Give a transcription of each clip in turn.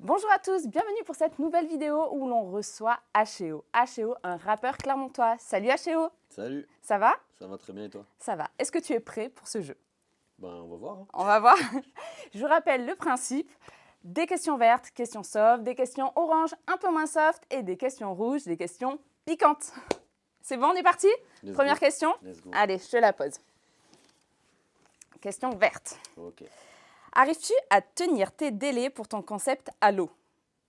Bonjour à tous, bienvenue pour cette nouvelle vidéo où l'on reçoit H.E.O. H.E.O, un rappeur clermontois. Salut H.E.O. Salut, Ça va? ça va très bien et toi? Ça va. Est-ce que tu es prêt pour ce jeu? Ben on va voir, hein. On va voir. Je vous rappelle le principe. Des questions vertes, questions soft, des questions orange, un peu moins soft, et des questions rouges, des questions piquantes. C'est bon, on est parti? Let's Première go. question? Let's go. Allez, je te la pose. Question verte. Ok. Arrives-tu à tenir tes délais pour ton concept Allo?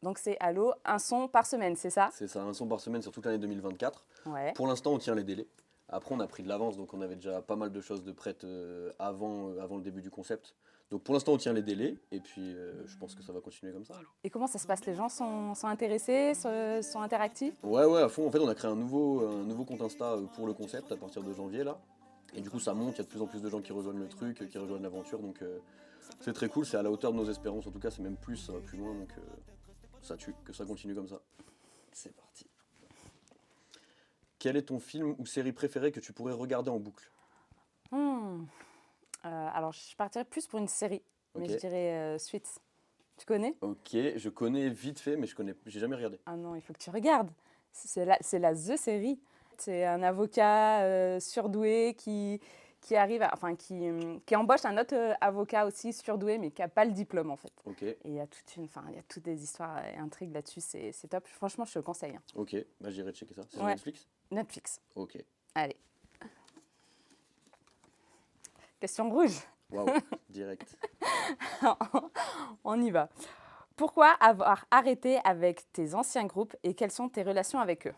Donc c'est Allo, un son par semaine, c'est ça? C'est ça, un son par semaine sur toute l'année 2024. Ouais. Pour l'instant, on tient les délais. Après, on a pris de l'avance, donc on avait déjà pas mal de choses de prêtes avant le début du concept. Donc pour l'instant, on tient les délais, et puis je pense que ça va continuer comme ça. Et comment ça se passe? Les gens sont intéressés, sont interactifs? Ouais, à fond. En fait, on a créé un nouveau compte Insta pour le concept à partir de janvier, là. Et du coup, ça monte, il y a de plus en plus de gens qui rejoignent le truc, qui rejoignent l'aventure, donc c'est très cool, c'est à la hauteur de nos espérances. En tout cas, c'est même plus, ça va plus loin, donc ça tue, que ça continue comme ça. C'est parti. Quel est ton film ou série préférée que tu pourrais regarder en boucle? Alors, je partirais plus pour une série, mais Ok. je dirais Suits. Tu connais? Ok, je connais vite fait, mais j'ai jamais regardé. Ah non, il faut que tu regardes. C'est la The série. C'est un avocat surdoué qui arrive, qui embauche un autre avocat aussi surdoué, mais qui n'a pas le diplôme en fait. Ok, Et il y a il y a toutes des histoires et intrigues là-dessus, c'est top. Franchement, je te le conseille, hein. ok, bah j'irai checker ça. C'est sur Ouais. Netflix? Netflix. Ok. Allez. Question rouge. Waouh, direct. On y va. Pourquoi avoir arrêté avec tes anciens groupes et quelles sont tes relations avec eux?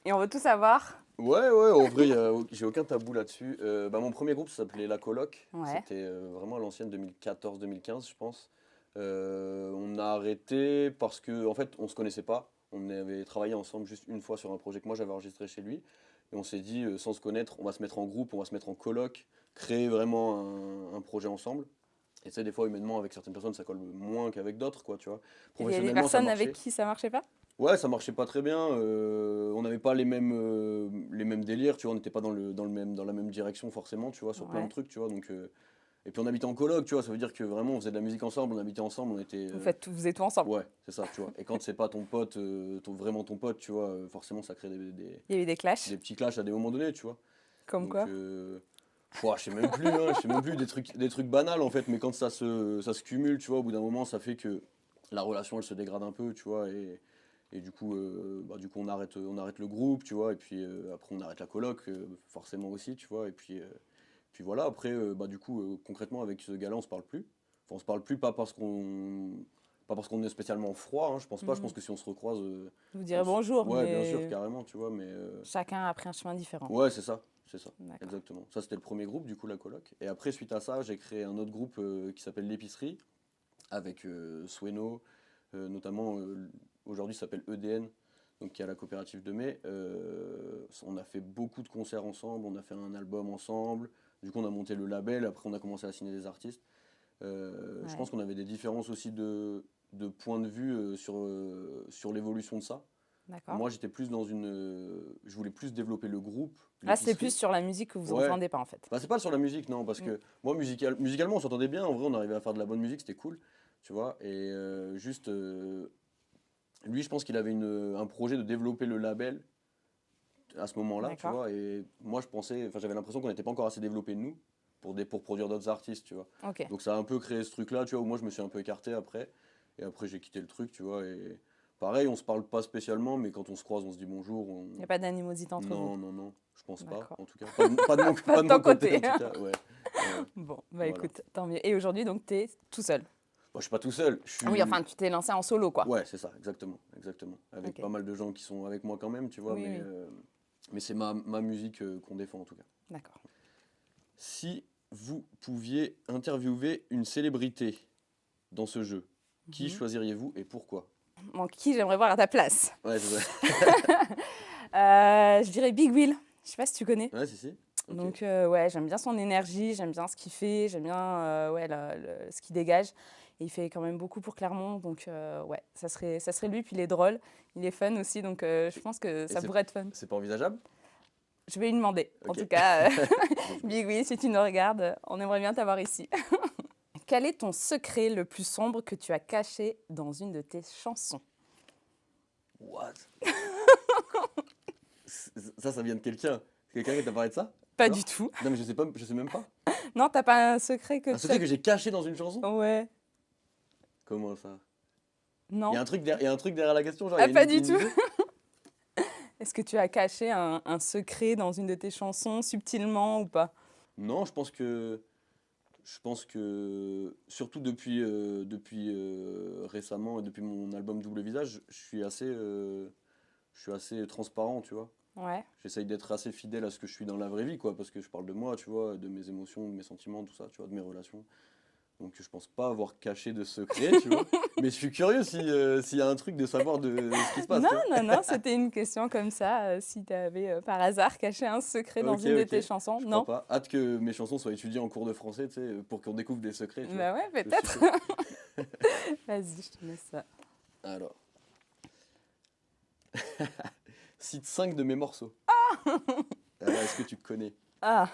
Et on veut tout savoir. Ouais, en vrai, j'ai aucun tabou là-dessus. Bah, mon premier groupe ça s'appelait La Coloc. Ouais. C'était vraiment à l'ancienne 2014-2015, je pense. On a arrêté parce que, en fait, on se connaissait pas. On avait travaillé ensemble juste une fois sur un projet que moi j'avais enregistré chez lui. Et on s'est dit, sans se connaître, on va se mettre en groupe, on va se mettre en coloc, créer vraiment un projet ensemble. Et tu sais, des fois, humainement, avec certaines personnes, ça colle moins qu'avec d'autres, quoi, tu vois. Il y a des Professionnellement, ça personnes avec marchait. qui ça marchait pas? Ouais, ça marchait pas très bien. On n'avait pas les mêmes délires, tu vois. On n'était pas dans la même direction forcément, tu vois, sur plein de Ouais. trucs, tu vois. Donc, et puis on habitait en coloc, tu vois. Ça veut dire que vraiment on faisait de la musique ensemble, on habitait ensemble, on était. Vous êtes tout ensemble. Ouais, c'est ça, tu vois. Et quand c'est pas ton pote, vraiment ton pote, tu vois, forcément ça crée Il y a eu des clashs. des petits clashs à des moments donnés, tu vois. Comme Donc, quoi? ouah, je sais même plus, des trucs banals en fait, mais quand ça se cumule, tu vois, au bout d'un moment, ça fait que la relation elle se dégrade un peu, tu vois, et du coup on arrête le groupe, tu vois, et puis après on arrête la coloc, forcément aussi, tu vois, et puis voilà, après, du coup, concrètement avec ce gars-là, on se parle plus. Enfin, on se parle plus, pas parce qu'on est spécialement froid, hein, je pense pas, je pense que si on se recroise, Vous direz bonjour, ouais, bien sûr, mais carrément, tu vois, mais chacun a pris un chemin différent. ouais, c'est ça, D'accord. exactement. Ça, c'était le premier groupe, du coup, la coloc. Et après, suite à ça, j'ai créé un autre groupe qui s'appelle l'Épicerie, avec Sueno, notamment, aujourd'hui, ça s'appelle EDN, donc qui est à la coopérative de mai. On a fait beaucoup de concerts ensemble, on a fait un album ensemble. Du coup, on a monté le label, après, on a commencé à signer des artistes. Je Ouais. pense qu'on avait des différences aussi de points de vue sur l'évolution de ça. D'accord. Moi, j'étais plus je voulais plus développer le groupe, Là, c'est plus l'épicerie. sur la musique que vous Ouais. entendez pas en fait. Bah, c'est pas sur la musique, non, parce Mm. que moi, musicalement, on s'entendait bien. En vrai, on arrivait à faire de la bonne musique, c'était cool, tu vois. Et juste, lui, je pense qu'il avait un projet de développer le label à ce moment-là, tu D'accord. vois. Et moi, j'avais l'impression qu'on n'était pas encore assez développé nous pour produire d'autres artistes, tu vois. Ok. Donc ça a un peu créé ce truc-là, tu vois, où moi, je me suis un peu écarté après. Et après, j'ai quitté le truc, tu vois. Et pareil, on se parle pas spécialement, mais quand on se croise, on se dit bonjour. Il n'y a pas d'animosité entre vous. Non, je pense pas, D'accord. en tout cas. Pas de mon, Pas pas de de ton mon côté, en côté. tout cas, ouais. Ouais, Bon, bah voilà. écoute, tant mieux. Et aujourd'hui, donc, tu es tout seul. Moi, je suis pas tout seul, Oui, enfin, tu t'es lancé en solo, quoi. Ouais, c'est ça, exactement. Avec Ok. pas mal de gens qui sont avec moi quand même, tu vois, Oui, mais, oui. mais c'est ma musique qu'on défend en tout cas. D'accord. Si vous pouviez interviewer une célébrité dans ce jeu, qui Mhm. choisiriez-vous et pourquoi? Bon, qui j'aimerais voir à ta place? Ouais, c'est ça. Je dirais Big Will. Je sais pas si tu connais. Ouais, si. Ok. Donc, ouais, j'aime bien son énergie, j'aime bien ce qu'il fait, j'aime bien ouais, ce qu'il dégage. Et il fait quand même beaucoup pour Clermont, donc ouais, ça serait lui. Puis il est drôle, il est fun aussi, donc je pense que Et ça pourrait être fun. c'est pas envisageable? Je vais lui demander. En Ok. tout cas, Let's go. Big Will, si tu nous regardes, on aimerait bien t'avoir ici. Quel est ton secret le plus sombre que tu as caché dans une de tes chansons? What? Ça vient de quelqu'un. Quelqu'un qui t'a parlé de ça? Pas Genre? du tout. Non, mais je sais pas, je sais même pas. Non, t'as pas un secret que Un secret que j'ai caché dans une chanson? Ouais. Comment ça? Il y Non. a un truc derrière, il y a un truc derrière la question, genre, Ah, il y a pas du une tout. idée? Est-ce que tu as caché un secret dans une de tes chansons, subtilement ou pas? Non, je pense que surtout depuis récemment, depuis mon album Double Visage, je suis assez transparent, tu vois. Ouais. J'essaye d'être assez fidèle à ce que je suis dans la vraie vie, quoi, parce que je parle de moi, tu vois, de mes émotions, de mes sentiments, tout ça, tu vois, de mes relations. Donc je pense pas avoir caché de secret, tu vois. Mais je suis curieux s'il y a un truc de savoir de ce qui se passe, Non, tu vois. non, non, c'était une question comme ça, si tu avais, par hasard caché un secret dans Ok, une de ok. tes chansons. Je crois Non? pas. Hâte que mes chansons soient étudiées en cours de français, tu sais, pour qu'on découvre des secrets, tu vois. Bah ouais, Je suis peut-être. chaud. Vas-y, je te laisse ça. Alors, cite 5 de mes morceaux. Alors, est-ce que tu connais? Ah,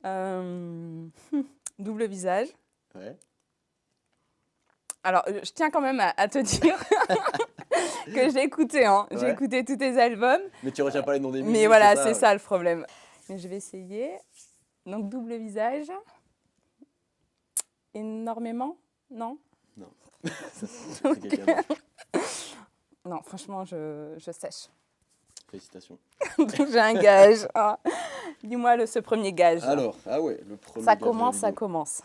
euh, double visage. Ouais. Alors, je tiens quand même à te dire que j'ai écouté, hein. J'ai Ouais. écouté tous tes albums. Mais tu retiens pas les noms des Mais musiques, voilà, c'est c'est ça? ça le problème. Mais je vais essayer. Donc, double visage. Énormément? Non? Non. C'est quelqu'un d'autre. Non, franchement, je sèche. Félicitations. J'ai un gage. Ah. Dis-moi ce premier gage. Alors, ah ouais, le premier Ça gage de la commence, ça vidéo. commence.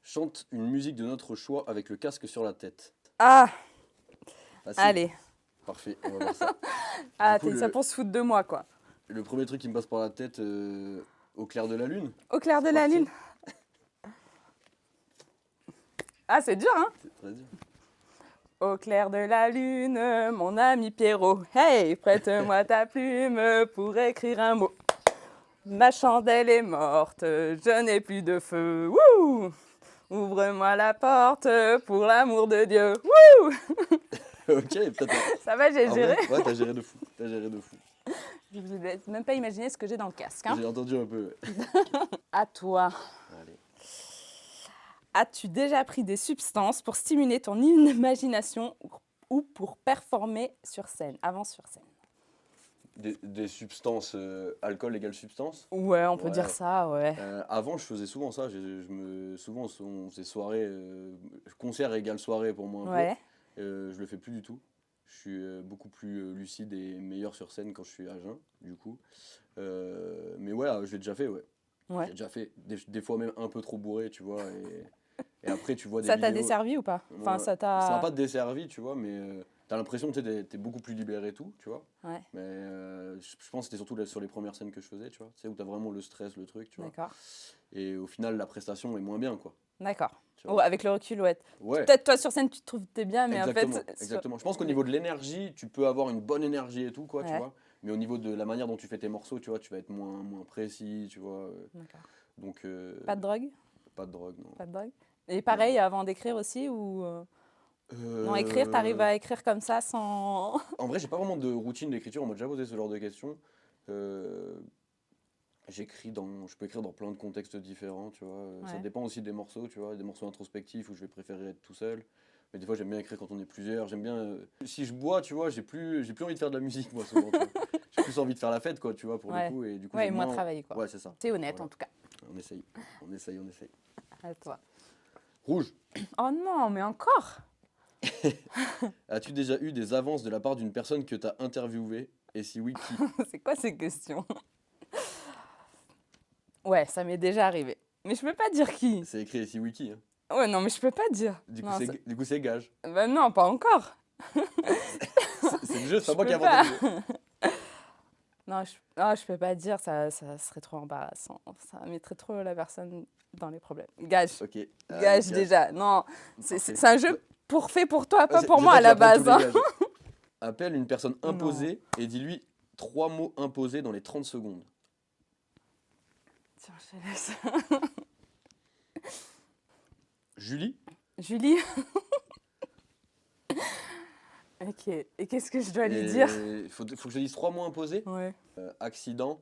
Chante une musique de notre choix avec le casque sur la tête. Ah, Facile. allez. Parfait, on va voir ça. Ah, Du coup, ça pour se foutre de moi, quoi. le premier truc qui me passe par la tête, au clair de la lune. Au clair de C'est la parti. lune. Ah, c'est dur, hein? C'est très dur. Au clair de la lune, mon ami Pierrot, hey, prête-moi ta plume pour écrire un mot. Ma chandelle est morte, je n'ai plus de feu. Wouh! Ouvre-moi la porte pour l'amour de Dieu. Wouh! Ok, peut-être. Ça va, j'ai En géré. vrai, ouais, t'as géré de fou. T'as géré de fou. Je vous laisse même pas imaginer ce que j'ai dans le casque. Hein. J'ai entendu un peu. À toi. Allez. As-tu déjà pris des substances pour stimuler ton imagination ou pour performer sur scène, avant sur scène? Des substances, alcool égale substance. Ouais, on peut Ouais. dire ça, ouais. Avant, je faisais souvent ça. Souvent, on faisait soirée, concert égale soirée pour moi un Ouais, peu. Je le fais plus du tout. Je suis beaucoup plus lucide et meilleur sur scène quand je suis à jeun, du coup. Mais ouais, je l'ai déjà fait, ouais. ouais. J'ai déjà fait des fois même un peu trop bourré, tu vois. Et après, tu vois des Ça t'a vidéos. desservi ou pas? Enfin, Ouais, ça ça m'a t'a... pas desservi, tu vois, mais t'as l'impression que t'es beaucoup plus libéré et tout, tu vois. Ouais, Mais je pense que c'était surtout sur les premières scènes que je faisais, tu vois. Tu sais, où t'as vraiment le stress, le truc, tu vois. d'accord. Et au final, la prestation est moins bien, quoi. D'accord. Tu vois. Oh, avec le recul, ouais. Ouais, Peut-être toi sur scène, tu te trouves que t'es bien, mais exactement, en fait... exactement. Je pense qu'au niveau de l'énergie, tu peux avoir une bonne énergie et tout, quoi, tu Ouais. vois. Mais au niveau de la manière dont tu fais tes morceaux, tu vois, tu vas être moins précis, tu vois. D'accord. Donc, Pas de drogue? pas de drogue, non. Pas de drogue? Et pareil, avant d'écrire aussi, ou... Non, écrire, t'arrives à écrire comme ça sans... En vrai, j'ai pas vraiment de routine d'écriture, on m'a déjà posé ce genre de questions. Euh, je peux écrire dans plein de contextes différents, tu vois. Ça Ouais. dépend aussi des morceaux, tu vois. Des morceaux introspectifs où je vais préférer être tout seul. Mais des fois, j'aime bien écrire quand on est plusieurs. J'aime bien. Si je bois, tu vois, j'ai plus envie de faire de la musique, moi, souvent. Tu vois. J'ai plus envie de faire la fête, quoi, tu vois, pour le Ouais. coup. Et du coup, Ouais, j'ai et moins moins. travailler, quoi. Ouais, c'est ça. T'es honnête, Voilà. en tout cas. On essaye. On essaye, on essaye. À toi. Rouge. Oh non, mais encore? As-tu déjà eu des avances de la part d'une personne que t'as interviewée? Et si oui, qui? C'est quoi ces questions? Ouais, ça m'est déjà arrivé. Mais je peux pas dire qui. C'est écrit et si oui, qui, hein. Ouais, non, mais je peux pas dire. Du coup, Non, c'est gage. bah non, pas encore. C'est le jeu, c'est pas Je moi qui ai peux inventé pas. le jeu. Non, je peux pas dire, ça serait trop embarrassant. Ça mettrait trop la personne dans les problèmes. Gage. Ok. Gage Gage. déjà. Non, Parfait. c'est un jeu fait pour toi, Ouais, pas c'est pour c'est moi toi à qui la apprends tous base. les Hein. gages. Appelle une personne Non. imposée et dis-lui 3 mots imposés dans les 30 secondes. Tiens, je te laisse. Julie, Julie. Ok. Et qu'est-ce que je dois lui dire? faut que je te dise 3 mots imposés. Ouais. Accident,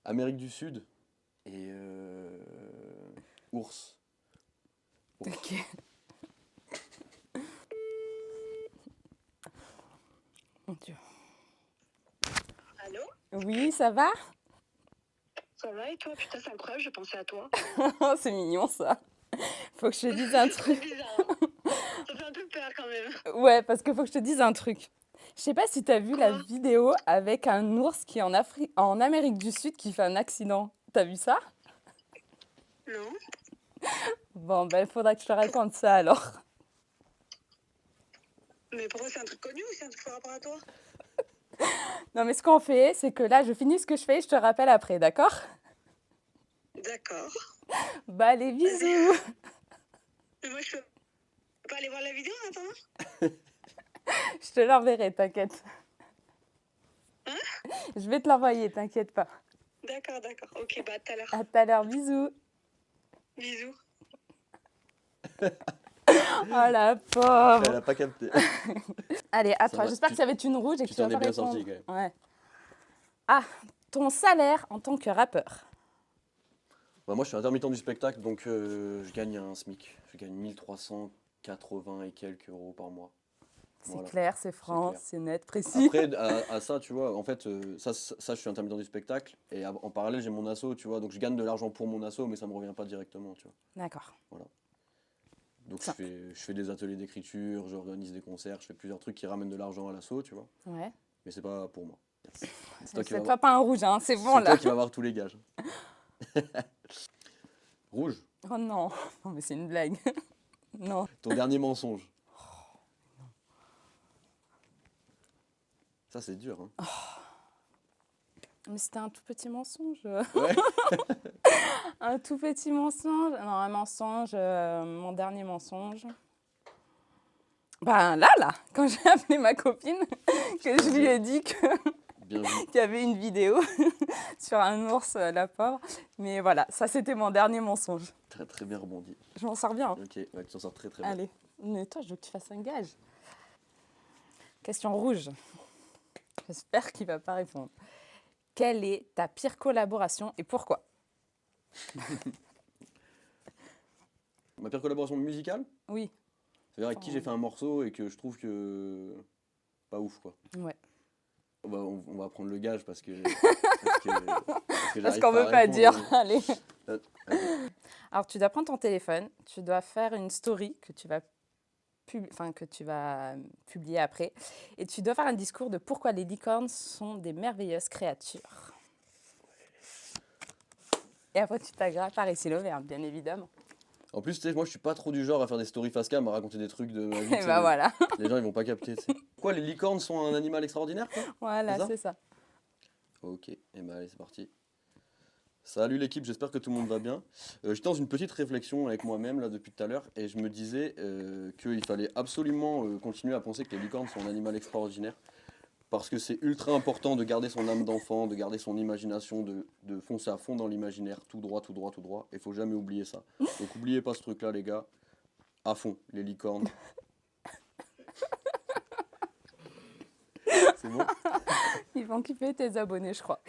Amérique du Sud et ours. Ok. Mon Dieu. Allô? Oui, ça va? Ça va et toi? Putain, c'est incroyable, je pensais à toi. Oh, c'est mignon ça. Faut que je te dise un C'est trop truc. bizarre, hein. Ça fait un peu peur quand même. Ouais, parce qu'il faut que je te dise un truc. Je sais pas si t'as vu la Quoi? vidéo avec un ours qui est en Amérique du Sud qui fait un accident. T'as vu ça? Non? Bon, ben, il faudra que je te raconte ça alors. Mais pourquoi c'est un truc connu ou c'est un truc par rapport à toi? Non, mais ce qu'on fait, c'est que là, je finis ce que je fais et je te rappelle après, d'accord? D'accord. Bah, allez, Vas-y. bisous! Mais moi, je peux pas aller voir la vidéo en attendant? Je te l'enverrai, t'inquiète. Hein? Je vais te l'envoyer, t'inquiète pas. D'accord, d'accord. Ok, bah à tout à l'heure. À tout à l'heure, bisous! Bisous. Oh la Elle pauvre! a pas capté. Allez, à Ça toi. va, J'espère que ça va être une rouge et que tu tu vas t'en es pas bien répondre. sorti quand même. Ouais. Ah, ton salaire en tant que rappeur. Bah, moi, je suis intermittent du spectacle, donc je gagne un SMIC. Je gagne 1380 et quelques euros par mois. C'est Voilà. clair, c'est franc, clair. c'est net, précis. Après, à ça, tu vois, en fait, ça, je suis intermittent du spectacle. Et en parallèle, j'ai mon asso, tu vois. Donc, je gagne de l'argent pour mon asso, mais ça me revient pas directement, tu vois. D'accord. Donc, je Simple. fais des ateliers d'écriture, j'organise des concerts, je fais plusieurs trucs qui ramènent de l'argent à l'asso, tu vois. Ouais. Mais c'est pas pour moi. C'est toi qui vas C'est voir. pas un rouge, hein, c'est bon C'est là. toi qui vas voir tous les gages. Rouge, Oh non, non mais c'est une blague. Non. ton dernier mensonge. Ça, c'est dur, hein. Mais c'était un tout petit mensonge. Ouais. Un tout petit mensonge. Non, un mensonge, mon dernier mensonge. Ben là, quand j'ai appelé ma copine, que je lui ai dit Bien vu. qu'il y avait une vidéo sur un ours, la pauvre. Mais voilà, ça c'était mon dernier mensonge. Très très bien rebondi. Je m'en sors bien. Hein. Ok, ouais, tu t'en sors très très bien. Allez, mais toi, je veux que tu fasses un gage. Question rouge. J'espère qu'il va pas répondre. Quelle est ta pire collaboration et pourquoi? Ma pire collaboration musicale, Oui. c'est-à-dire avec qui j'ai fait un morceau et que je trouve que pas ouf quoi. Ouais. On va prendre le gage parce que parce Parce j'arrive qu'on pas veut à pas répondre, dire. mais- Allez. Vas-y. Alors, tu dois prendre ton téléphone, tu dois faire une story que tu vas, publier après, et tu dois faire un discours de pourquoi les licornes sont des merveilleuses créatures. Et après, tu t'aggraves par ici l'auvergne, bien évidemment. En plus, tu sais, moi je suis pas trop du genre à faire des stories face cam, à raconter des trucs de ma vie. Et tu sais, bah voilà. les gens ils vont pas capter. Tu sais. Quoi, les licornes sont un animal extraordinaire quoi? Voilà, ça c'est ça. Ok, et bah allez, c'est parti. Salut l'équipe, j'espère que tout le monde va bien. J'étais dans une petite réflexion avec moi-même là depuis tout à l'heure et je me disais qu'il fallait absolument continuer à penser que les licornes sont un animal extraordinaire parce que c'est ultra important de garder son âme d'enfant, de garder son imagination, de foncer à fond dans l'imaginaire, tout droit, tout droit, tout droit. Et faut jamais oublier ça. Donc oubliez pas ce truc-là les gars, à fond, les licornes. C'est bon? Ils vont kiffer tes abonnés, je crois.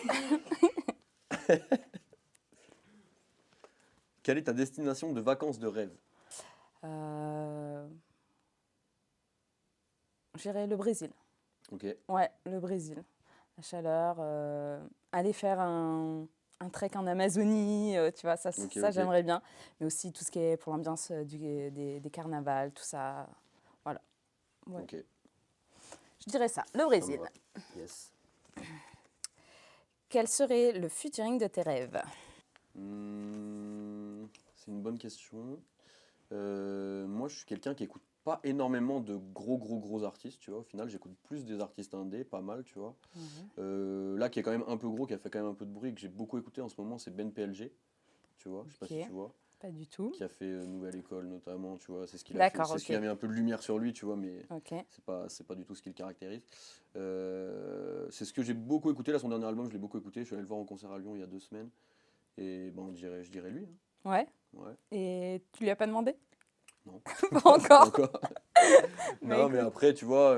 Quelle est ta destination de vacances de rêve? J'irai le Brésil. Ok, Ouais, le Brésil. La chaleur, aller faire un trek en Amazonie, tu vois, ça, Ok, ça ok. j'aimerais bien. Mais aussi tout ce qui est pour l'ambiance des carnavals, tout ça. Voilà. Ouais. Ok, Je dirais ça, le ça me Brésil. va. Yes. Quel serait le featuring de tes rêves? C'est une bonne question. Moi, je suis quelqu'un qui écoute pas énormément de gros artistes, tu vois. Au final, j'écoute plus des artistes indés, pas mal, tu vois. Là, qui est quand même un peu gros, qui a fait quand même un peu de bruit, que j'ai beaucoup écouté en ce moment, c'est Ben PLG, tu vois. Je sais pas si Ok. tu vois. Pas du tout. Qui a fait Nouvelle École notamment, tu vois. C'est ce qu'il a fait. D'accord, C'est ce qui ok. a mis un peu de lumière sur lui, tu vois, mais Ok. c'est pas du tout ce qui le caractérise. C'est ce que j'ai beaucoup écouté. Là, son dernier album, je l'ai beaucoup écouté. Je suis allé le voir en concert à Lyon il y a 2 semaines. Et bon, je dirais lui, hein. Ouais. Ouais. Et tu lui as pas demandé? Non. Pas encore. Encore. Mais Non, mais écoute. après, tu vois,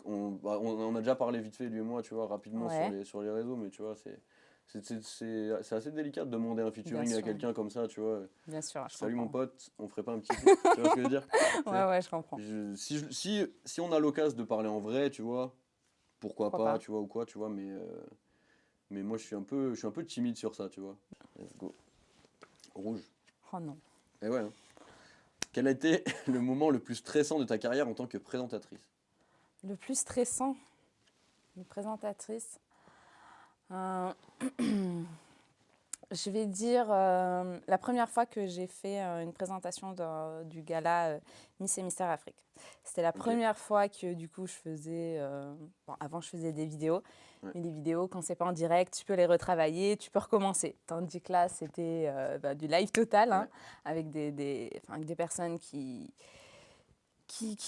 on a déjà parlé vite fait, lui et moi, tu vois, rapidement Ouais. sur les réseaux, mais tu vois, c'est assez délicat de demander un featuring Bien à sûr. quelqu'un comme ça, tu vois. Bien sûr, je Salut mon comprends. pote, on ferait pas un petit feat, tu vois ce que je veux dire? Ouais, ouais, je comprends. Si on a l'occasion de parler en vrai, tu vois, pourquoi Pourquoi pas, pas? tu vois, ou quoi, tu vois, mais moi je suis un peu timide sur ça, tu vois. Let's go. Rouge. Oh non. Et ouais, hein. Quel a été le moment le plus stressant de ta carrière en tant que présentatrice? Le plus stressant, une présentatrice. Euh, je vais dire la première fois que j'ai fait une présentation du gala Miss et Mister Afrique. C'était la Ok. première fois que du coup je faisais. Bon, avant je faisais des vidéos, Ouais. mais les vidéos quand c'est pas en direct, tu peux les retravailler, tu peux recommencer. Tandis que là c'était du live total hein, Ouais. avec avec des personnes qui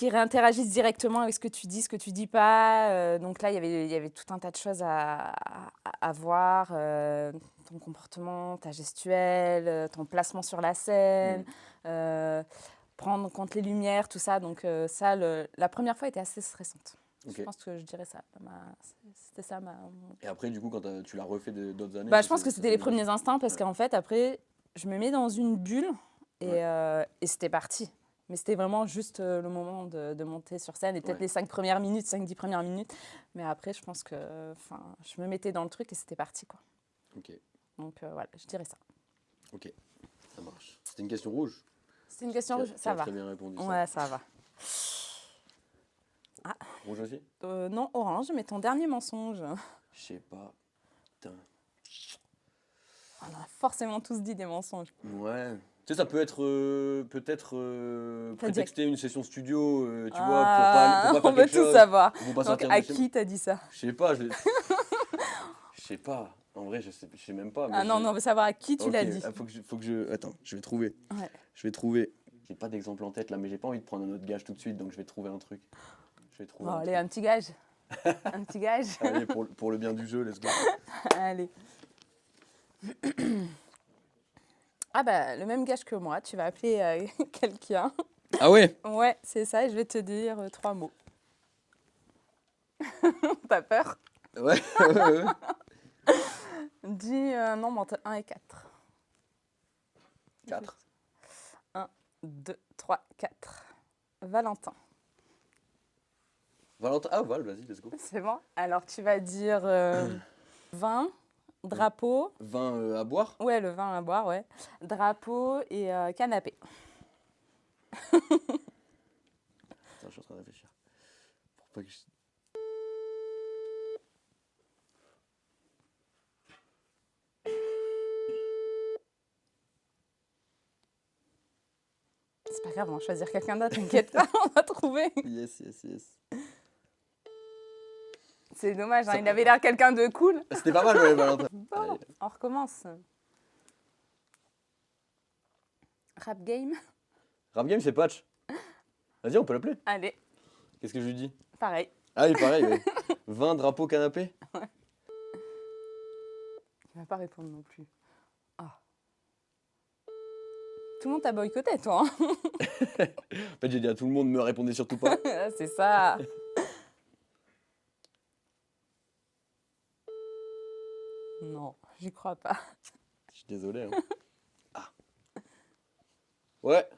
réinteragissent directement avec ce que tu dis, ce que tu dis pas. Donc là, il y avait tout un tas de choses à voir. Ton comportement, ta gestuelle, ton placement sur la scène, Hmm. euh, prendre en compte les lumières, tout ça. Donc ça, la première fois était assez stressante. Ok. Je pense que je dirais ça. C'était ça Et après, du coup, quand tu l'as refait d'autres années, Bah, je pense que ça c'était s'est les bien passé? premiers instants parce Ouais. qu'en fait, après, je me mets dans une bulle Ouais. et c'était parti. Mais c'était vraiment juste le moment de monter sur scène et peut-être Ouais. les 5 premières minutes, 5-10 premières minutes. Mais après, je pense que je me mettais dans le truc et c'était parti, quoi. Ok. Donc voilà, je dirais ça. Ok. Ça marche. C'était une question rouge. C'est une question rouge, Qui ça a va. très bien répondu ça. Ouais, ça va. Rouge aussi? Non, orange, mais ton dernier mensonge. Je sais pas. Putain. On a forcément tous dit des mensonges. Ouais. Tu sais, ça peut être peut-être T'as dit prétexter une session studio, tu vois, pour pas on faire veut quelque tout chose, savoir. ou pour pas Donc sortir de à chez moi. qui t'as dit ça? Je sais pas, je sais pas. En vrai, je sais même pas. Mais Ah non, non, on veut savoir à qui tu Ok, l'as dit. faut que je. Attends, je vais trouver. Ouais. Je vais trouver. J'ai pas d'exemple en tête là, mais j'ai pas envie de prendre un autre gage tout de suite, donc je vais trouver un truc. Je vais trouver Bon, un allez, truc. un petit gage. Un petit gage. Allez, pour le bien du jeu, let's go. Allez. Ah bah, le même gage que moi, tu vas appeler quelqu'un. Ah ouais? Ouais, c'est ça, et je vais te dire 3 mots. T'as peur? Ouais, ouais. Dis un nombre entre 1 et 4. 4. 1, 2, 3, 4. Valentin. Valentin. Ah, Val, vas-y, let's go. C'est bon? Alors, tu vas dire vin, drapeau. Vin à boire? Ouais, le vin à boire, ouais. Drapeau et canapé. Attends, je suis en train de réfléchir. Pour pas que je... C'est pas grave, on va choisir quelqu'un d'autre, t'inquiète pas, on va trouver. Yes, yes, yes. C'est dommage, hein, Ça- il avait l'air quelqu'un de cool. C'était pas mal, ouais, Valentin. Bon, Allez. on recommence. Rap game. Rap Game, c'est Patch. Vas-y, on peut l'appeler. Allez, Qu'est-ce que je lui dis? pareil. Ah, il est pareil, ouais. Vin, drapeau, canapé? Il va pas répondre non plus. Ah. Tout le monde t'a boycotté, toi. Hein. En fait, j'ai dit à tout le monde, me répondez surtout pas. C'est ça. Non, j'y crois pas. Je suis désolé. Hein. Ah. Ouais.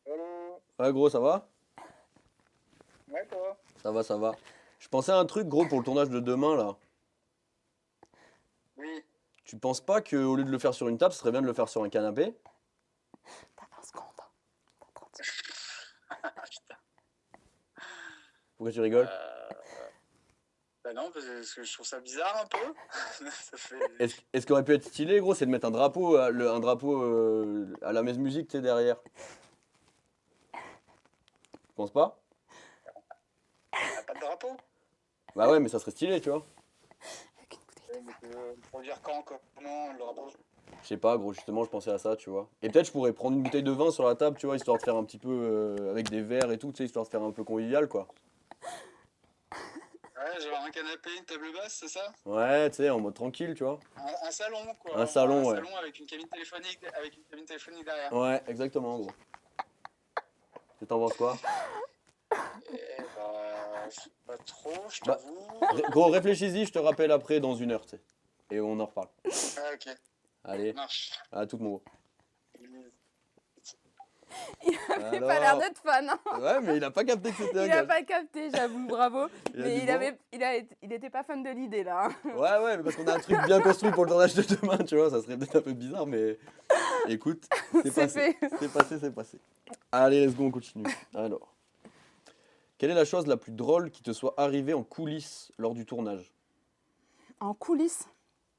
Hello. Ouais, gros, ça va? Ouais, toi? Ça va, ça va. Je pensais à un truc, gros, pour le tournage de demain, là. Oui. Tu penses pas qu'au lieu de le faire sur une table, ce serait bien de le faire sur un canapé? T'as 15 secondes. T'as 30 secondes. Pourquoi tu rigoles? Bah non, parce que je trouve ça bizarre un peu. Ça fait... Est-ce qu'aurait pu être stylé, gros, c'est de mettre un drapeau, un drapeau à la messe musique, tu sais, derrière? Tu penses pas? Y a pas de drapeau. Bah ouais, mais ça serait stylé, tu vois. Avec une bouteille de vin. Pour dire quand, comment, le drapeau. Je sais pas, gros, justement, je pensais à ça, tu vois. Et peut-être je pourrais prendre une bouteille de vin sur la table, tu vois, histoire de faire un petit peu avec des verres et tout, tu sais, histoire de faire un peu convivial, quoi. Ouais, genre un canapé, une table basse, c'est ça? Ouais, tu sais, en mode tranquille, tu vois. Un salon, quoi. Un salon, Un ouais. salon avec une cabine téléphonique derrière. Ouais, exactement, gros. Tu t'en penses quoi? Et bah, je sais pas trop, je Bah, t'avoue. Gros, réfléchis-y, je te rappelle après dans une heure, tu sais. et on en reparle. Ah, ok. Allez, Marche. à tout mon gros. Il avait pas l'air d'être fan. Hein. Ouais, mais il a pas capté que c'était un Il a gage. pas capté, j'avoue, bravo. Il a Mais dit il était pas fan de l'idée là. Hein. Ouais, mais parce qu'on a un truc bien construit pour le tournage de demain, tu vois, ça serait peut-être un peu bizarre, mais écoute, c'est C'est passé. fait. C'est passé. Allez, let's go, on continue. Alors, quelle est la chose la plus drôle qui te soit arrivée en coulisses lors du tournage? En coulisses.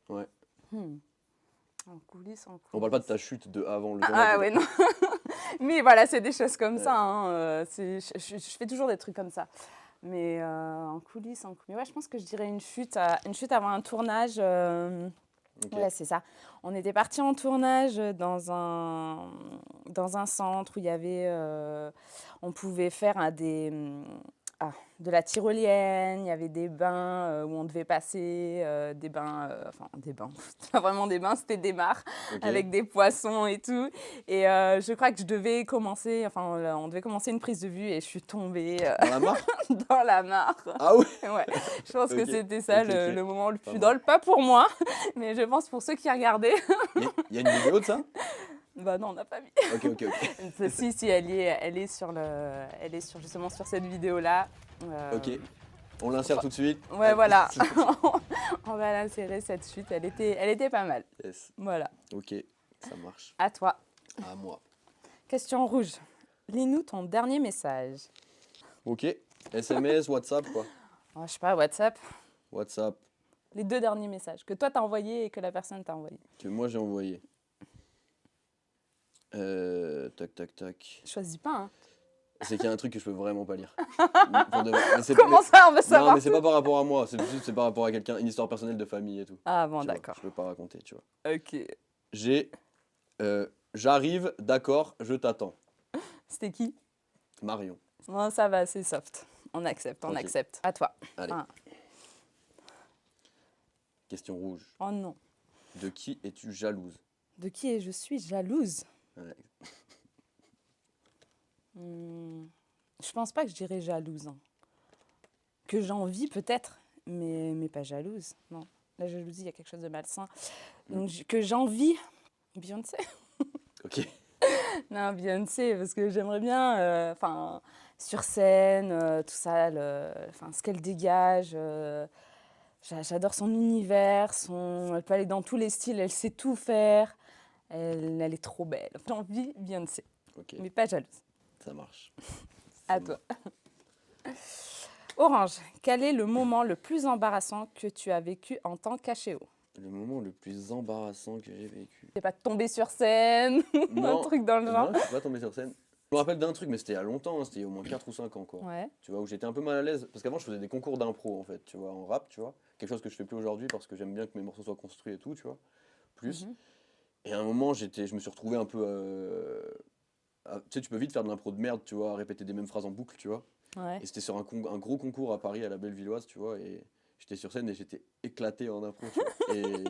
Ouais. En coulisses, en coulisses. On parle pas de ta chute de avant le Ah tournage. ouais, non. Mais voilà, c'est des choses comme Ouais. ça. Hein. Je fais toujours des trucs comme ça. Mais en coulisses, mais ouais, je pense que je dirais une chute avant un tournage. Ok. Ouais, c'est ça. On était parti en tournage dans un centre où il y avait, on pouvait faire de la tyrolienne, il y avait des bains où on devait passer, des bains, pas vraiment des bains, c'était des mares Ok. avec des poissons et tout. Et je crois que on devait commencer une prise de vue et je suis tombée Dans la mare? dans la mare. Ah ouais. Ouais, je pense que Ok, c'était ça ok, ok. le moment le Pas plus mal. drôle. Pas pour moi, mais je pense pour ceux qui regardaient. Il y a une vidéo de ça? Bah non, on n'a pas vu. Ok. Si, elle est justement sur cette vidéo-là. Ok. On l'insère tout de suite. Ouais, Allez, voilà. c'est parti. On va l'insérer cette chute. Elle était pas mal. Yes. Voilà. Ok, ça marche. À toi. À moi. Question rouge. Lis-nous ton dernier message. Ok. SMS, WhatsApp, quoi. Oh, je sais pas, WhatsApp. WhatsApp Les 2 derniers messages que toi t'as envoyés et que la personne t'a envoyé. que moi j'ai envoyé. Tac. Choisis pas, hein. C'est qu'il y a un truc que je peux vraiment pas lire. Pour de vrai. Mais Comment ça, on veut Non, savoir mais c'est tout pas par rapport à moi, c'est par rapport à quelqu'un, une histoire personnelle de famille et tout. Ah bon, Tu vois, d'accord. je peux pas raconter, tu vois. Ok. J'arrive, d'accord, je t'attends. C'était qui? Marion. Bon, ça va, c'est soft. On accepte. Ok. À toi. Allez. Ah. Question rouge. Oh non. De qui es-tu jalouse? De qui je suis jalouse? Ouais. Je pense pas que je dirais jalouse. Hein. Que j'envie peut-être, mais pas jalouse. Non. La jalousie, il y a quelque chose de malsain. Donc que j'envie Beyoncé. Ok. Non, Beyoncé, parce que j'aimerais bien, sur scène, tout ça, ce qu'elle dégage. J'adore son univers, elle peut aller dans tous les styles, elle sait tout faire. Elle est trop belle. J'ai envie Beyoncé, Ok, mais pas jalouse. ça marche. À toi. Orange, quel est le moment le plus embarrassant que tu as vécu en tant qu'HO? Le moment le plus embarrassant que j'ai vécu. C'est pas de tomber sur scène, un Non, truc dans le genre. non, je suis pas tombé sur scène. Je me rappelle d'un truc, mais c'était il y a longtemps, hein, c'était il y a au moins 4 ou 5 ans, quoi. Ouais. Tu vois, où j'étais un peu mal à l'aise. Parce qu'avant, je faisais des concours d'impro, en fait, tu vois, en rap, tu vois. Quelque chose que je fais plus aujourd'hui parce que j'aime bien que mes morceaux soient construits et tout, tu vois. Plus. Et à un moment, je me suis retrouvé un peu. Tu sais, tu peux vite faire de l'impro de merde, tu vois, répéter des mêmes phrases en boucle, tu vois. Ouais. Et c'était sur un gros concours à Paris, à la Bellevilloise, tu vois. Et j'étais sur scène et j'étais éclaté en impro, tu vois. Et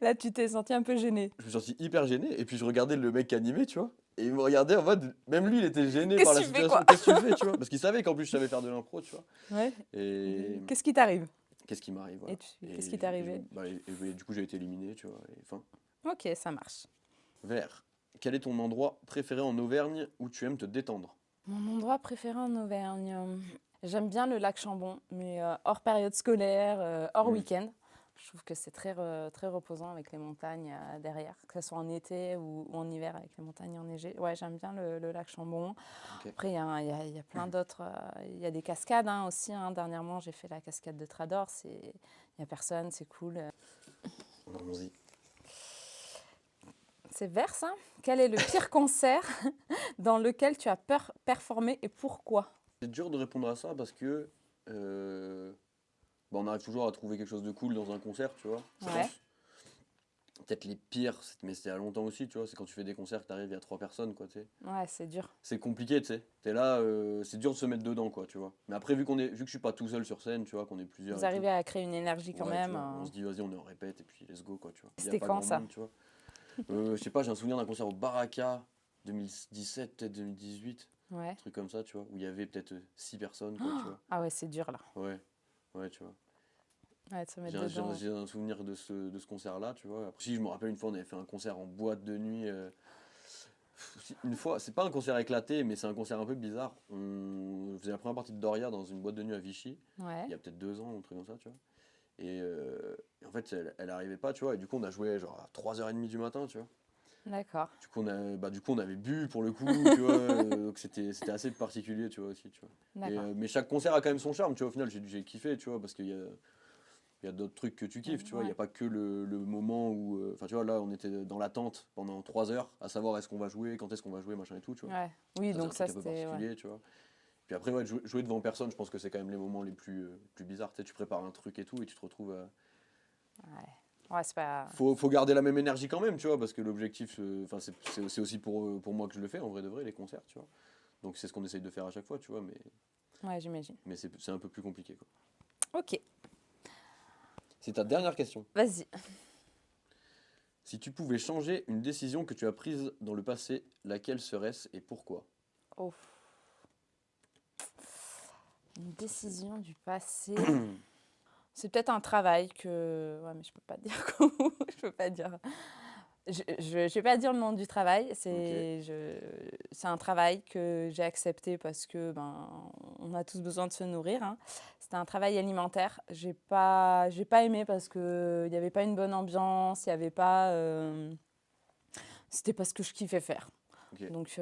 Là, tu t'es senti un peu gêné. je me suis senti hyper gêné. Et puis je regardais le mec animé, tu vois. Et il me regardait en mode. Même lui, il était gêné Qu'est-ce par la que tu fais, situation. quoi Qu'est-ce que tu fais, tu vois. Parce qu'il savait qu'en plus je savais faire de l'impro, tu vois. Ouais. Et Qu'est-ce qui t'arrive? qu'est-ce qui m'arrive, voilà. Qu'est-ce qui t'est arrivé? Du coup, j'ai été éliminé, tu vois. Et fin. Ok, ça marche. Vert. Quel est ton endroit préféré en Auvergne où tu aimes te détendre? Mon endroit préféré en Auvergne, j'aime bien le lac Chambon, mais hors période scolaire, hors week-end. Je trouve que c'est très reposant avec les montagnes derrière, que ce soit en été ou en hiver avec les montagnes enneigées. Ouais, j'aime bien le lac Chambon. Ok. Après, il y a plein d'autres. Il y a des cascades hein, aussi. Hein. Dernièrement, j'ai fait la cascade de Trador. Il n'y a personne, c'est cool. Allons-y. C'est vert ça. Quel est le pire concert dans lequel tu as performé et pourquoi? C'est dur de répondre à ça parce que on arrive toujours à trouver quelque chose de cool dans un concert, tu vois. Je Ouais. pense. Peut-être les pires, mais c'était il y a longtemps aussi, tu vois. C'est quand tu fais des concerts que t'arrives, il y a 3 personnes, quoi, tu sais. Ouais, c'est dur. C'est compliqué, tu sais. T'es là, c'est dur de se mettre dedans, quoi, tu vois. Mais après, vu que je suis pas tout seul sur scène, tu vois, qu'on est plusieurs. Vous et arrivez à créer une énergie tout, quand ouais, tu même. vois, on se dit, vas-y, on est en répète et puis let's go, quoi, tu vois. Il y a C'était pas quand grand ça? monde, tu vois. Je sais pas, j'ai un souvenir d'un concert au Baraka 2017, peut-être 2018, Ouais. un truc comme ça, tu vois, où il y avait peut-être 6 personnes, quoi, tu vois. Ah ouais, c'est dur là. Ouais, tu vois. Ouais, de se mettre J'ai un, j'ai dedans. un- j'ai un souvenir de ce concert-là, tu vois. Après, si je me rappelle une fois, on avait fait un concert en boîte de nuit. Une fois, c'est pas un concert éclaté, mais c'est un concert un peu bizarre. On faisait la première partie de Doria dans une boîte de nuit à Vichy, Ouais, il y a peut-être 2 ans, un truc comme ça, tu vois. Et en fait, elle arrivait pas, tu vois. Et du coup, on a joué genre à 3h30 du matin, tu vois. d'accord. Du coup, on avait bu pour le coup, tu vois. Donc c'était assez particulier, tu vois, aussi, tu vois. D'accord. Mais chaque concert a quand même son charme, tu vois. Au final, j'ai kiffé, tu vois, parce qu'il y a d'autres trucs que tu kiffes, tu vois. Il n'y Ouais. a pas que le moment où. Enfin, tu vois, là, on était dans l'attente pendant 3 heures, à savoir est-ce qu'on va jouer, quand est-ce qu'on va jouer, machin et tout, tu vois. Ouais. Oui, Ça, c'est un donc ça, truc un peu c'était. Ouais. particulier, tu vois. Puis après, ouais, jouer devant personne, je pense que c'est quand même les moments les plus bizarres. Tu sais, tu prépares un truc et tout, et tu te retrouves. Ouais. Ouais, c'est pas. Faut garder la même énergie quand même, tu vois, parce que l'objectif, enfin, c'est aussi pour moi que je le fais, en vrai de vrai, les concerts, tu vois. Donc c'est ce qu'on essaye de faire à chaque fois, tu vois, mais, Ouais, j'imagine. mais c'est un peu plus compliqué, quoi. Ok, C'est ta dernière question. vas-y. Si tu pouvais changer une décision que tu as prise dans le passé, laquelle serait-ce et pourquoi? Oh. Une décision du passé. C'est peut-être un travail que. Ouais, mais je peux pas dire comment. Je peux pas dire. Je vais pas dire le nom du travail. Ok, C'est un travail que j'ai accepté parce que on a tous besoin de se nourrir, hein. C'était un travail alimentaire. J'ai pas aimé parce que il y avait pas une bonne ambiance. Il y avait pas. C'était pas ce que je kiffais faire. ok.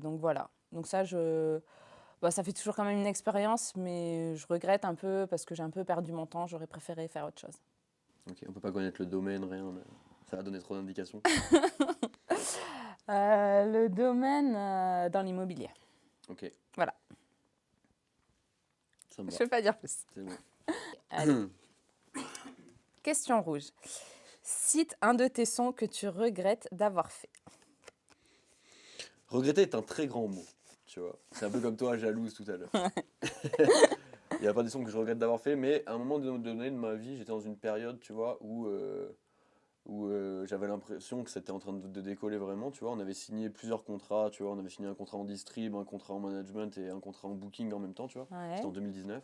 Donc voilà. Donc ça, ça fait toujours quand même une expérience, mais je regrette un peu parce que j'ai un peu perdu mon temps. J'aurais préféré faire autre chose. Ok, on peut pas connaître le domaine, rien. Ça va donner trop d'indications. Le domaine dans l'immobilier. Ok, Voilà. ça me Je va. ne peux pas dire plus. C'est bon. Allez, question rouge. Cite un de tes sons que tu regrettes d'avoir fait. Regretter est un très grand mot, tu vois. C'est un peu comme toi, jalouse tout à l'heure. Il n'y a pas des sons que je regrette d'avoir fait, mais à un moment donné de ma vie, j'étais dans une période, tu vois, où j'avais l'impression que c'était en train de décoller vraiment, tu vois. On avait signé plusieurs contrats, tu vois. On avait signé un contrat en distrib, un contrat en management et un contrat en booking en même temps, tu vois. C'était Ouais. en 2019.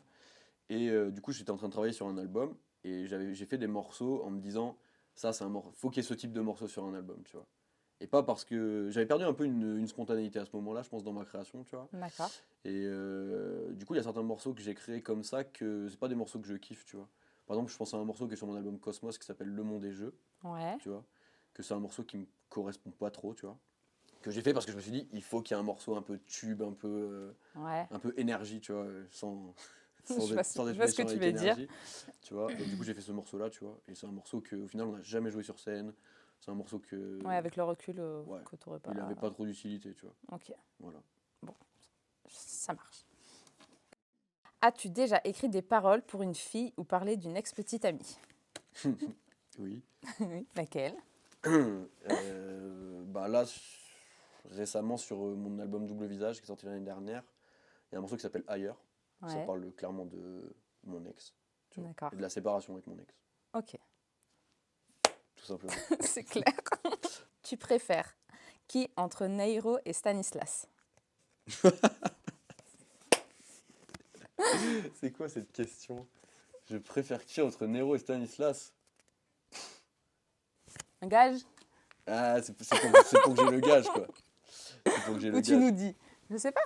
Et du coup, j'étais en train de travailler sur un album et j'ai fait des morceaux en me disant, ça, c'est un morceau, faut qu'il y ait ce type de morceau sur un album, tu vois. Et pas parce que j'avais perdu un peu une spontanéité à ce moment-là, je pense, dans ma création, tu vois. D'accord. Et du coup, il y a certains morceaux que j'ai créés comme ça que c'est pas des morceaux que je kiffe, tu vois. Par exemple, je pense à un morceau qui est sur mon album Cosmos qui s'appelle Le Monde des Jeux, Ouais. tu vois. Que c'est un morceau qui me correspond pas trop, tu vois. Que j'ai fait parce que je me suis dit, il faut qu'il y ait un morceau un peu tube, Ouais. un peu énergie, tu vois, sans, Je vois, sans je être vois ce que méchant tu avec veux dire. énergie, tu vois. Et du coup, j'ai fait ce morceau-là, tu vois. Et c'est un morceau que, au final, on n'a jamais joué sur scène. C'est un morceau que, Ouais, avec le recul ouais, que tu n'aurais pas. il avait pas trop d'utilité, tu vois. Ok, Voilà. bon, ça marche. As-tu déjà écrit des paroles pour une fille ou parlé d'une ex-petite amie? Oui. Oui. Laquelle? Bah là, récemment, sur mon album Double Visage, qui est sorti l'année dernière, il y a un morceau qui s'appelle Ailleurs. Ça Ouais, parle clairement de mon ex, tu vois. d'accord. Et de la séparation avec mon ex, Ok, tout simplement. c'est clair. Tu préfères qui entre Neiro et Stanislas? C'est quoi cette question? Je préfère qui entre Nero et Stanislas? Un gage? Ah, c'est pour que j'ai le gage, quoi. C'est pour que j'ai Ou le tu nous gage. dis? Je sais pas.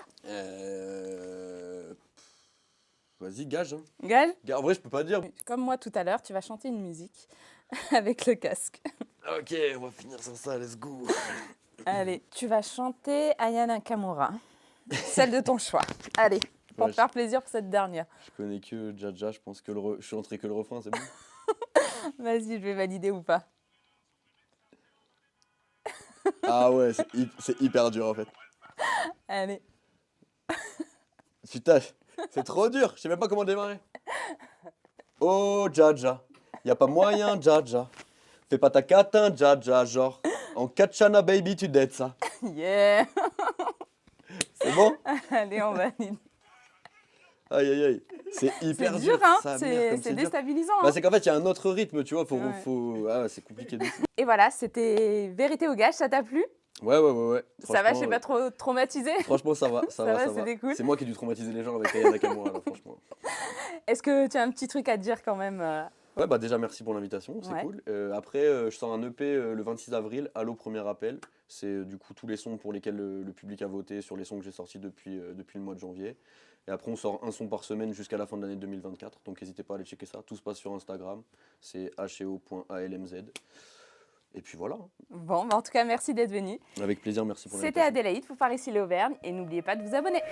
Vas-y, gage, hein. Gage? En vrai, je peux pas dire. Comme moi tout à l'heure, tu vas chanter une musique avec le casque. Ok, on va finir sur ça, let's go. Allez, tu vas chanter Aya Nakamura, celle de ton choix. Allez, pour Ouais, te faire plaisir pour cette dernière. je connais que Jaja, je pense que je chanterai que le refrain, c'est bon? Vas-y, je vais valider ou pas. Ah ouais, c'est hyper dur en fait. Allez, Putain, c'est trop dur, je sais même pas comment démarrer. Oh Jaja, y a pas moyen Jaja. Fais pas ta catin Jaja, genre. En katchana baby tu dettes ça. yeah. C'est bon? Allez, on valide. Aïe aïe aïe. C'est C'est hyper dur, dur, hein. sa mère C'est comme c'est dur. déstabilisant, Bah hein. c'est qu'en fait il y a un autre rythme, tu vois, Ouais. Ah ouais, c'est compliqué de fou. Et voilà, c'était Vérité ou Gage, ça t'a plu? Ouais. Ça va, je Franchement, t'ai pas trop traumatisé? franchement ça va, ça Ça va, va, ça va. c'était cool. C'est moi qui ai dû traumatiser les gens avec Aya Nakamura là, franchement. Est-ce que tu as un petit truc à dire quand même Ouais, bah déjà merci pour l'invitation, c'est Ouais. cool. Après, je sors un EP le 26 avril, Allo Premier Appel. C'est du coup tous les sons pour lesquels le public a voté sur les sons que j'ai sortis depuis le mois de janvier. Et après, on sort un son par semaine jusqu'à la fin de l'année 2024. Donc n'hésitez pas à aller checker ça. Tout se passe sur Instagram. C'est heo.almz. Et puis voilà. Bon, bah, en tout cas, merci d'être venu. Avec plaisir, merci pour C'était l'invitation. Adélaïde pour Paris-Auvergne et n'oubliez pas de vous abonner.